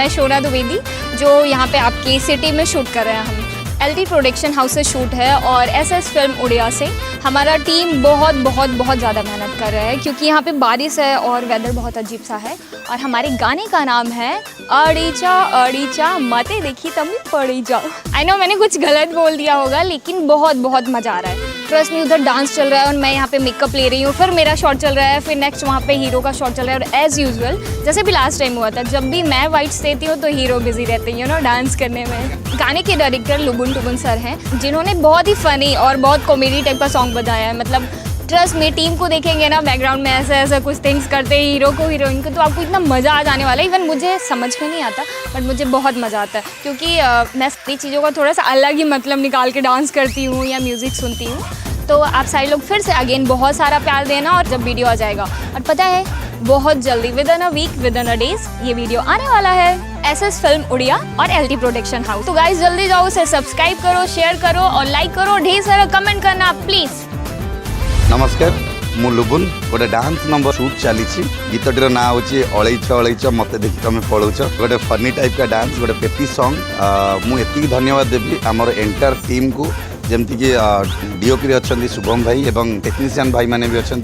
मैं शोना द्विवेदी, जो यहाँ पे आपकी सिटी में शूट कर रहे हैं हम। LT प्रोडक्शन हाउस से शूट है और SS फिल्म उड़िया से हमारा टीम बहुत ज़्यादा मेहनत कर रहा है, क्योंकि यहाँ पे बारिश है और वेदर बहुत अजीब सा है। और हमारे गाने का नाम है अड़ीचा अड़ीचा मते देखी तभी पड़ी जा। आई नो मैंने कुछ गलत बोल दिया होगा, लेकिन बहुत मज़ा आ रहा है। ट्रस्ट में उधर डांस चल रहा है और मैं यहाँ पे मेकअप ले रही हूँ, फिर मेरा शॉट चल रहा है, फिर नेक्स्ट वहाँ पे हीरो का शॉट चल रहा है। और एज़ यूजुअल जैसे भी लास्ट टाइम हुआ था, जब भी मैं वाइट्स देती हूँ तो हीरो बिजी रहते हैं डांस करने में। गाने के डायरेक्टर लुबुन टुबुन सर हैं, जिन्होंने बहुत ही फनी और बहुत कॉमेडी टाइप का सॉन्ग बनाया है। मतलब ट्रस्ट में टीम को देखेंगे ना, बैकग्राउंड में ऐसा कुछ थिंग्स करते हैं हीरो को हीरोइन को, तो आपको इतना मज़ा आ जाने वाला है। इवन मुझे समझ में नहीं आता, बट मुझे बहुत मज़ा आता है, क्योंकि मैं सारी चीज़ों का थोड़ा सा अलग ही मतलब निकाल के डांस करती हूँ या म्यूज़िक सुनती हूँ। तो आप सारे लोग फिर से अगेन बहुत सारा प्यार देना, और जब वीडियो आ जाएगा, और पता है बहुत जल्दी within a week within a days ये वीडियो आने वाला है। SS फिल्म उड़िया और LT प्रोडक्शन हाउस। तो गाइस जल्दी जाओ, उसे सब्सक्राइब करो, शेयर करो और लाइक करो, ढेर सारा कमेंट करना प्लीज। नमस्कार, मु लुबुन। गोटे डांस नंबर शूट चली। गीतटीर ना हूँ अड़ईच अड़ईच मत देखी तुम पड़ौच। गोटे फनी टाइप का डांस, गोटे पेपी सॉन्ग। मुझे धन्यवाद देवी आमर एंटायर टीम को, जमती कि DOP अच्छा शुभम भाई एवं टेक्नीशियन भाई मैंने भी अच्छा,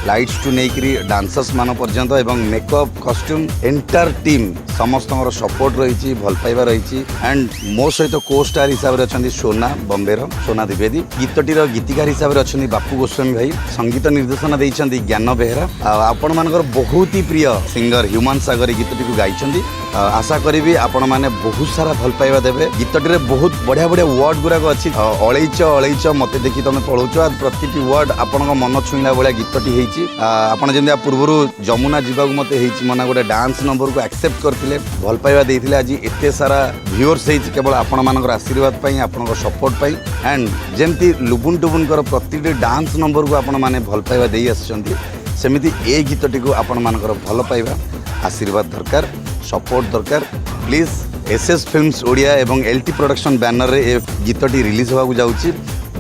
लाइट्स टू नहीं डांसर्स मान पर्यंत एवं मेकअप कॉस्ट्यूम एंटायर टीम समस्त सपोर्ट रही, भल पाइबा रही। एंड मो सहित को स्टार हिसाब से अच्छा सोना बॉम्बे सोना द्विवेदी। गीतटीर गीतिकार हिसाब से अच्छा बापू गोस्वामी भाई। संगीत निर्देशन देते ज्ञान बेहरा। आपण मानकर बहुत ही प्रिय सिंगर ह्यूमान सागर गीतटी को गाई। आशा करी आपण मैंने बहुत सारा भल पाइबा देवे। गीतटी बहुत बढ़िया वर्ड गुराक अच्छी। अड़ईच अड़ईच मत देखी तुम पढ़ौच, प्रति वर्ड आपण मन छुईला भाया गीतटी आपड़ जमी पूर्व जमुना जावाक मत मना गोटे डांस नंबर को एक्सेप्ट करते, भल पाइबा देते। आज एत सारा व्यूअर्स केवल आपण मान आशीर्वाद आपण सपोर्ट पाई। एंड जमती लुबुन टुबुन प्रति डांस नंबर को आपण मैंने भल पाइबा दे आमती ए गीतटी को आपण मान भल पाइबा आशीर्वाद दरकार, सपोर्ट दरकार। प्लीज SS फिल्म्स ओडिया एवं LT प्रोडक्शन बैनर रे ए गीतटी रिलीज होगा जाऊँगी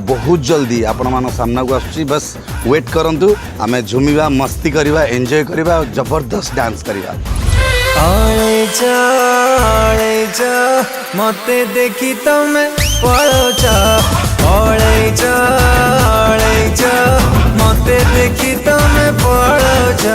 बहुत जल्दी आपण मान सामना को आसुची। बस वेट करंतु, आमे झुमिबा, मस्ती करवा, एंजॉय करवा, जबरदस्त डांस करवा। मते देखी तमे पड़ोच, मते देखी तमे पड़ोच।